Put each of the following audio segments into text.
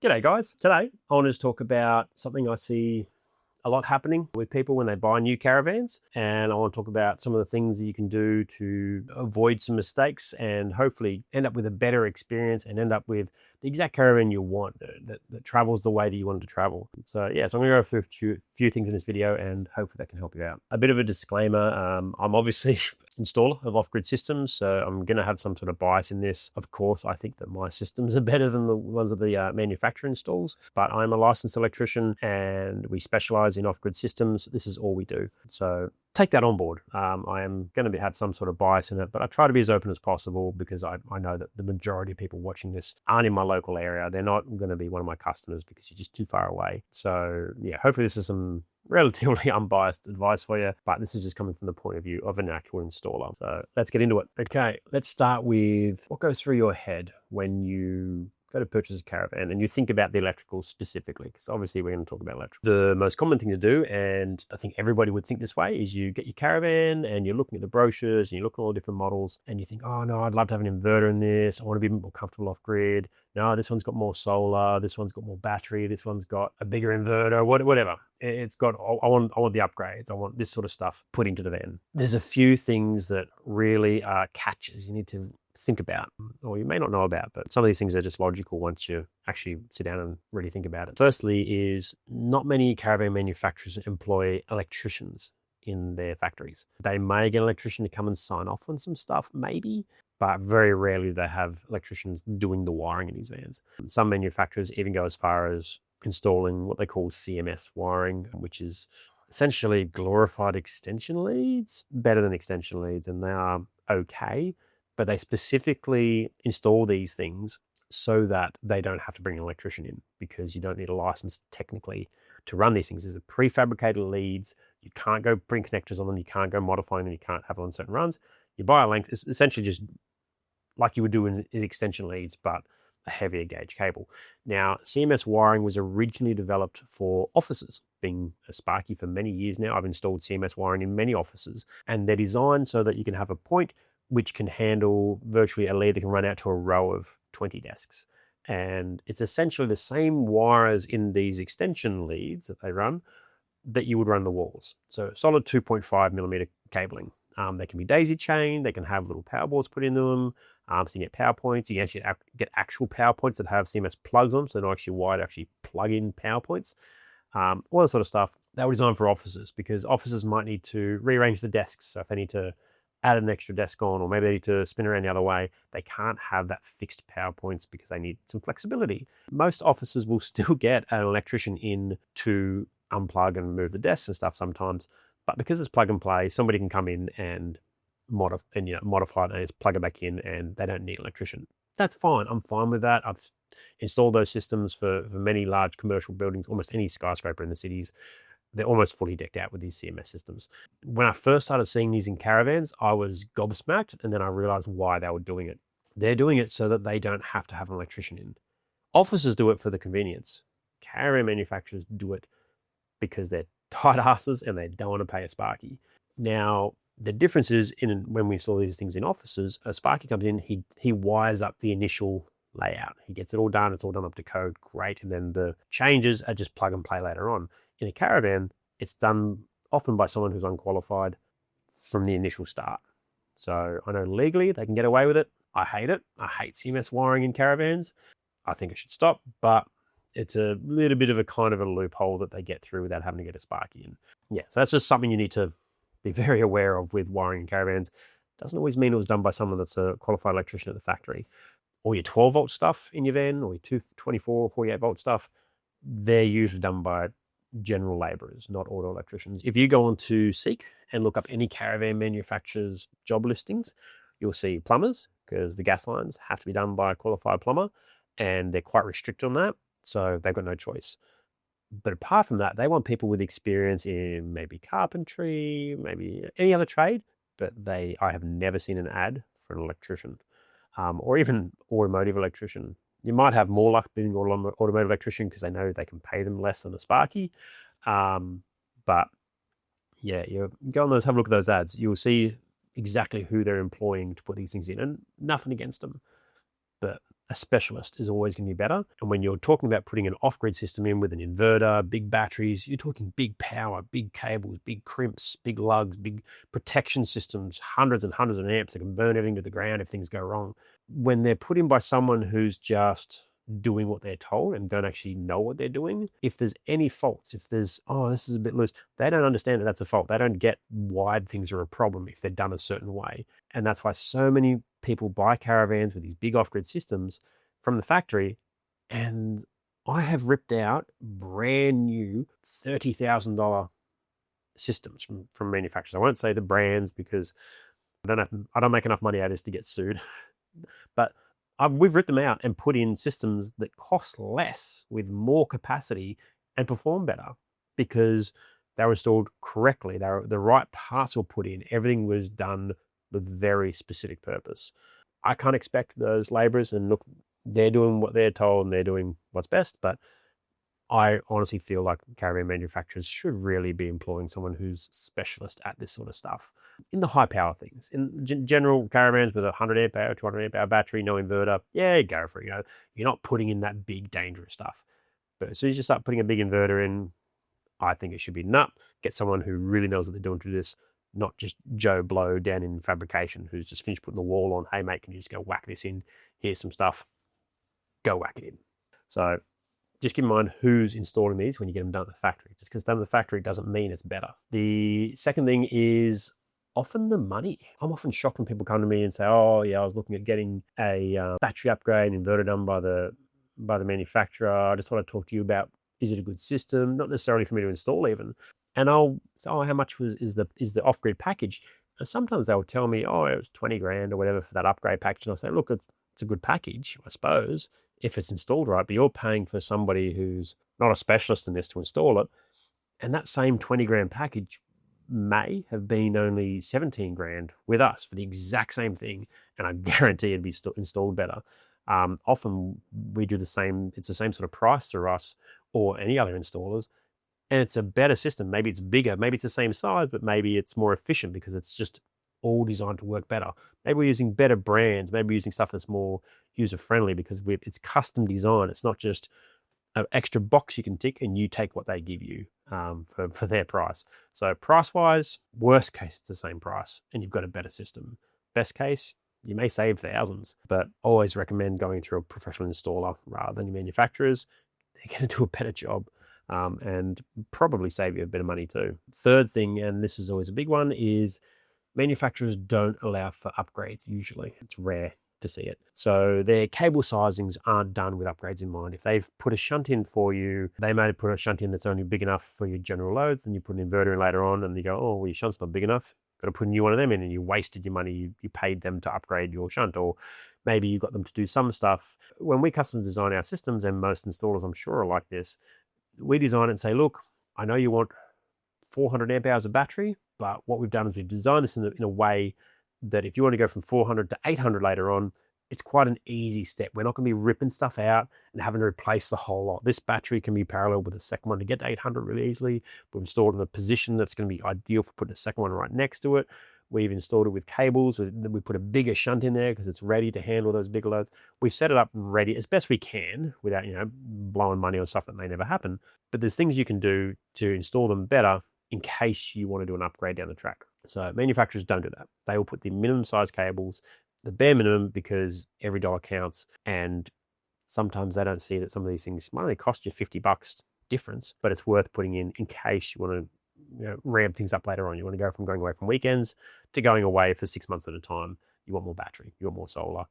G'day guys. Today I want to just talk about something I see a lot happening with people when they buy new caravans, and I want to talk about some of the things that you can do to avoid some mistakes and hopefully end up with a better experience and end up with the exact caravan you want that travels the way that you want it to travel. So I'm going to go through a few things in this video and hopefully that can help you out. A bit of a disclaimer, I'm obviously installer of off-grid systems, so I'm going to have some sort of bias in this. Of course, I think that my systems are better than the ones that the manufacturer installs, but I'm a licensed electrician and we specialize in off-grid systems. This is all we do. So take that on board. I am going to have some sort of bias in it, but I try to be as open as possible because I know that the majority of people watching this aren't in my local area. They're not going to be one of my customers because you're just too far away. So yeah, hopefully this is some relatively unbiased advice for you, but this is just coming from the point of view of an actual installer. So let's get into it. Okay, let's start with what goes through your head when you go to purchase a caravan and you think about the electrical specifically, because obviously we're going to talk about electrical. The most common thing to do, and I think everybody would think this way, is you get your caravan and you're looking at the brochures and you're looking at all different models and you think, oh no, I'd love to have an inverter in this. I want to be more comfortable off grid. No, this one's got more solar. This one's got more battery. This one's got a bigger inverter, whatever. It's got, I want the upgrades. I want this sort of stuff put into the van. There's a few things that really are catches you need to think about, or you may not know about, but some of these things are just logical once you actually sit down and really think about it. Firstly is not many caravan manufacturers employ electricians in their factories. They may get an electrician to come and sign off on some stuff, maybe, but very rarely they have electricians doing the wiring in these vans. Some manufacturers even go as far as installing what they call CMS wiring, which is essentially glorified extension leads, better than extension leads, and they are okay, but they specifically install these things so that they don't have to bring an electrician in, because you don't need a license technically to run these things. These are prefabricated leads. You can't go bring connectors on them. You can't go modifying them. You can't have them on certain runs. You buy a length. It's essentially just like you would do in extension leads, but a heavier gauge cable. Now, CMS wiring was originally developed for offices. Being a Sparky for many years now, I've installed CMS wiring in many offices, and they're designed so that you can have a point which can handle virtually a lead that can run out to a row of 20 desks. And it's essentially the same wires in these extension leads that they run that you would run the walls. So solid 2.5 millimeter cabling. They can be daisy chained, they can have little power boards put into them, so you get power points. You can actually get actual power points that have CMS plugs on them, so they're not actually wired to actually plug in power points. All that sort of stuff. They were designed for offices because offices might need to rearrange the desks. So if they need to add an extra desk on, or maybe they need to spin around the other way, they can't have that fixed power points because they need some flexibility. Most offices will still get an electrician in to unplug and move the desks and stuff sometimes, but because it's plug and play, somebody can come in and modify it and just plug it back in, and they don't need an electrician. That's fine. I'm fine with that. I've installed those systems for many large commercial buildings, almost any skyscraper in the cities. They're almost fully decked out with these CMS systems. When I first started seeing these in caravans, I was gobsmacked, and then I realized why they were doing it. They're doing it so that they don't have to have an electrician in. Offices do it for the convenience. Caravan manufacturers do it because they're tight asses and they don't want to pay a Sparky. Now, the difference is when we install these things in offices, a Sparky comes in, he wires up the initial layout. He gets it all done. It's all done up to code. Great. And then the changes are just plug and play later on. In a caravan, it's done often by someone who's unqualified from the initial start. So I know legally they can get away with it. I hate it. I hate CMS wiring in caravans. I think it should stop, but it's a little bit of a kind of a loophole that they get through without having to get a Sparky in. Yeah, so that's just something you need to be very aware of with wiring in caravans. Doesn't always mean it was done by someone that's a qualified electrician at the factory. Or your 12 volt stuff in your van, or your 24 or 48 volt stuff, they're usually done by general laborers, not auto electricians. If you go on to Seek and look up any caravan manufacturer's job listings, you'll see plumbers, because the gas lines have to be done by a qualified plumber, and they're quite restricted on that, so they've got no choice. But apart from that, they want people with experience in maybe carpentry, maybe any other trade, but I have never seen an ad for an electrician, or even automotive electrician. You might have more luck being an automotive electrician because they know they can pay them less than a Sparky. But yeah, you go on those, have a look at those ads. You'll see exactly who they're employing to put these things in, and nothing against them. But a specialist is always going to be better. And when you're talking about putting an off-grid system in with an inverter, big batteries, you're talking big power, big cables, big crimps, big lugs, big protection systems, hundreds and hundreds of amps that can burn everything to the ground if things go wrong. When they're put in by someone who's just doing what they're told and don't actually know what they're doing, if there's any faults, if there's, oh, this is a bit loose, they don't understand that that's a fault. They don't get why things are a problem if they're done a certain way. And that's why so many people buy caravans with these big off-grid systems from the factory. And I have ripped out brand new $30,000 systems from manufacturers. I won't say the brands because I don't make enough money out of this to get sued. But we've ripped them out and put in systems that cost less with more capacity and perform better because they were installed correctly. The right parts were put in. Everything was done with very specific purpose. I can't expect those laborers, and look, they're doing what they're told and they're doing what's best, but I honestly feel like caravan manufacturers should really be employing someone who's specialist at this sort of stuff. In the high power things, in general caravans with a 100 amp hour, 200 amp hour battery, no inverter, yeah, go for it. You're not putting in that big dangerous stuff. But as soon as you start putting a big inverter in, I think it should be get someone who really knows what they're doing to do this, not just Joe Blow down in fabrication who's just finished putting the wall on. Hey mate, can you just go whack this in? Here's some stuff. Go whack it in. So just keep in mind who's installing these when you get them done at the factory. Just because it's done at the factory doesn't mean it's better. The second thing is often the money. I'm often shocked when people come to me and say, oh yeah, I was looking at getting a battery upgrade, inverter done by the manufacturer. I just want to talk to you about, is it a good system? Not necessarily for me to install even. And I'll say, oh, how much is the off-grid package? And sometimes they'll tell me, oh, it was 20 grand or whatever for that upgrade package. And I'll say, look, it's a good package, I suppose, if it's installed right, but you're paying for somebody who's not a specialist in this to install it. And that same 20 grand package may have been only 17 grand with us for the exact same thing. And I guarantee it'd be installed better. Often we do the same, it's the same sort of price for us or any other installers. And it's a better system. Maybe it's bigger, maybe it's the same size, but maybe it's more efficient because it's just all designed to work better. Maybe we're using better brands, maybe we're using stuff that's more user-friendly because it's custom design. It's not just an extra box you can tick and you take what they give you for their price. So price-wise, worst case, it's the same price and you've got a better system. Best case, you may save thousands, but always recommend going through a professional installer rather than your manufacturers. They're going to do a better job. And probably save you a bit of money too. Third thing, and this is always a big one, is manufacturers don't allow for upgrades usually. It's rare to see it. So their cable sizings aren't done with upgrades in mind. If they've put a shunt in for you, they may put a shunt in that's only big enough for your general loads, and you put an inverter in later on and you go, oh, well, your shunt's not big enough. Got to put a new one of them in, and you wasted your money. You paid them to upgrade your shunt, or maybe you got them to do some stuff. When we custom design our systems, and most installers I'm sure are like this, we design it and say, look, I know you want 400 amp hours of battery, but what we've done is we've designed this in a way that if you want to go from 400 to 800 later on, it's quite an easy step. We're not going to be ripping stuff out and having to replace the whole lot. This battery can be parallel with the second one to get to 800 really easily. We've installed in a position that's going to be ideal for putting a second one right next to it. We've installed it with cables. We put a bigger shunt in there because it's ready to handle those bigger loads. We've set it up ready as best we can without, blowing money on stuff that may never happen. But there's things you can do to install them better in case you want to do an upgrade down the track. So manufacturers don't do that. They will put the minimum size cables, the bare minimum, because every dollar counts. And sometimes they don't see that some of these things might only cost you $50 difference, but it's worth putting in case you want to ramp things up later on. You want to go from going away from weekends to going away for 6 months at a time. You want more battery, you want more solar.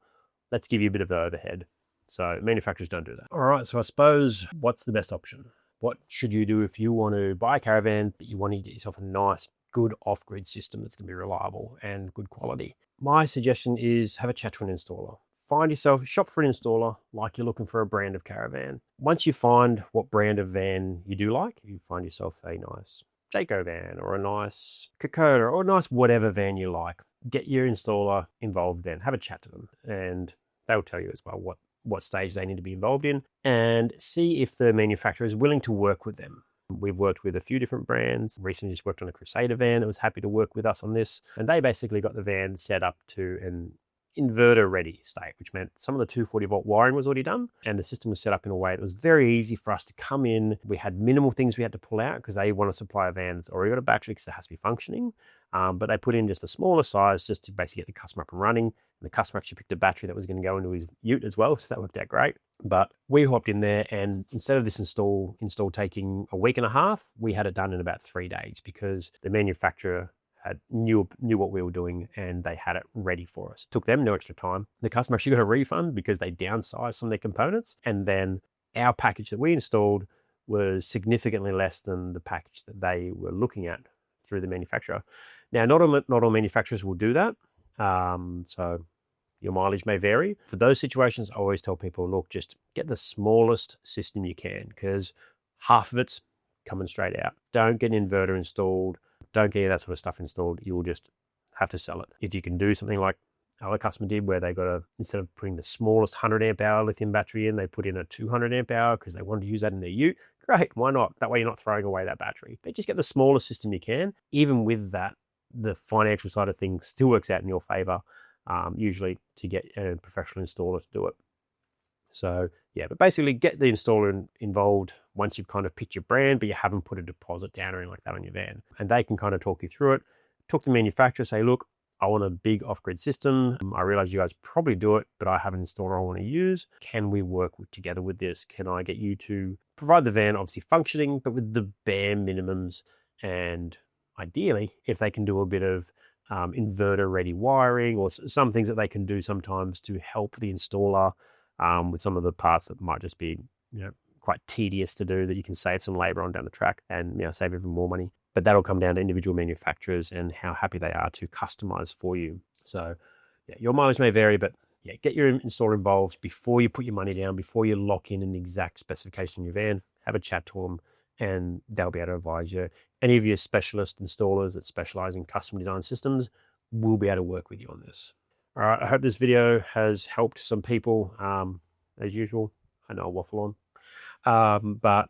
Let's give you a bit of overhead. So manufacturers don't do that. All right, so I suppose what's the best option? What should you do if you want to buy a caravan, but you want to get yourself a nice, good off-grid system that's going to be reliable and good quality? My suggestion is have a chat to an installer. Shop for an installer like you're looking for a brand of caravan. Once you find what brand of van you do like, you find yourself a nice Jayco van or a nice Kokoda or a nice whatever van you like, get your installer involved then. Have a chat to them and they'll tell you as well what stage they need to be involved in, and see if the manufacturer is willing to work with them. We've worked with a few different brands. Recently just worked on a Crusader van that was happy to work with us on this. And they basically got the van set up to an inverter ready state, which meant some of the 240 volt wiring was already done and the system was set up in a way that was very easy for us to come in. We had minimal things we had to pull out because they want to supply a van that's already got a battery because it has to be functioning. But they put in just a smaller size just to basically get the customer up and running. And the customer actually picked a battery that was going to go into his ute as well, so that worked out great. But we hopped in there, and instead of this install taking a week and a half, we had it done in about 3 days because the manufacturer knew what we were doing and they had it ready for us. It took them no extra time. The customer actually got a refund because they downsized some of their components, and then our package that we installed was significantly less than the package that they were looking at through the manufacturer. Now, not all manufacturers will do that. So your mileage may vary. For those situations, I always tell people, look, just get the smallest system you can because half of it's coming straight out. Don't get an inverter installed. Don't get that sort of stuff installed. You will just have to sell it. If you can do something like our customer did, where they got instead of putting the smallest 100 amp hour lithium battery in, they put in a 200 amp hour because they wanted to use that in their ute. Great, why not? That way you're not throwing away that battery. But just get the smallest system you can. Even with that, the financial side of things still works out in your favor, usually to get a professional installer to do it. So yeah, but basically get the installer involved once you've kind of picked your brand, but you haven't put a deposit down or anything like that on your van. And they can kind of talk you through it. Talk to the manufacturer, say, look, I want a big off-grid system. I realize you guys probably do it, but I have an installer I want to use. Can we work together with this? Can I get you to provide the van obviously functioning, but with the bare minimums? And ideally, if they can do a bit of inverter ready wiring or some things that they can do sometimes to help the installer with some of the parts that might just be, quite tedious to do, that you can save some labor on down the track and save even more money. But that'll come down to individual manufacturers and how happy they are to customize for you. So yeah, your mileage may vary, but yeah, get your installer involved before you put your money down, before you lock in an exact specification in your van. Have a chat to them and they'll be able to advise you. Any of your specialist installers that specialize in custom design systems will be able to work with you on this. All right, I hope this video has helped some people. As usual, I know I'll waffle on. But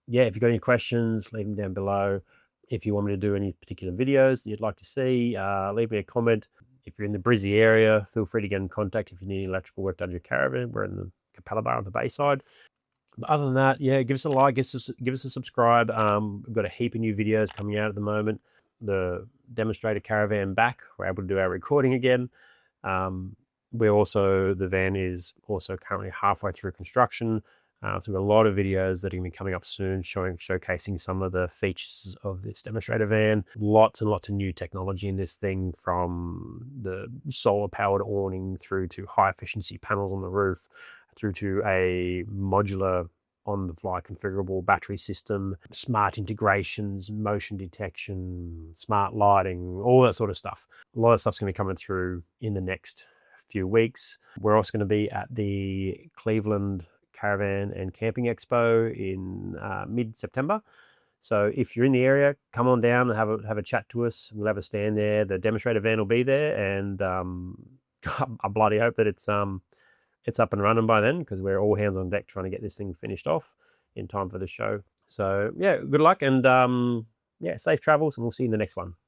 yeah, if you've got any questions, leave them down below. If you want me to do any particular videos that you'd like to see, leave me a comment. If you're in the Brizzy area, feel free to get in contact if you need electrical work done to your caravan. We're in the Capella Bar on the Bayside. But other than that, yeah, give us a like, give us a subscribe. We've got a heap of new videos coming out at the moment. The demonstrator caravan back. We're able to do our recording again. The van is also currently halfway through construction. So we've got a lot of videos that are going to be coming up soon showcasing some of the features of this demonstrator van. Lots and lots of new technology in this thing, from the solar powered awning through to high efficiency panels on the roof, through to a modular on the fly configurable battery system, smart integrations, motion detection, smart lighting, all that sort of stuff. A lot of stuff's going to be coming through in the next few weeks. We're also going to be at the Cleveland Caravan and Camping Expo in mid-September. So if you're in the area, come on down and have a chat to us. We'll have a stand there. The demonstrator van will be there, and I bloody hope that it's up and running by then, because we're all hands on deck trying to get this thing finished off in time for the show. So yeah, good luck, and yeah, safe travels, and we'll see you in the next one.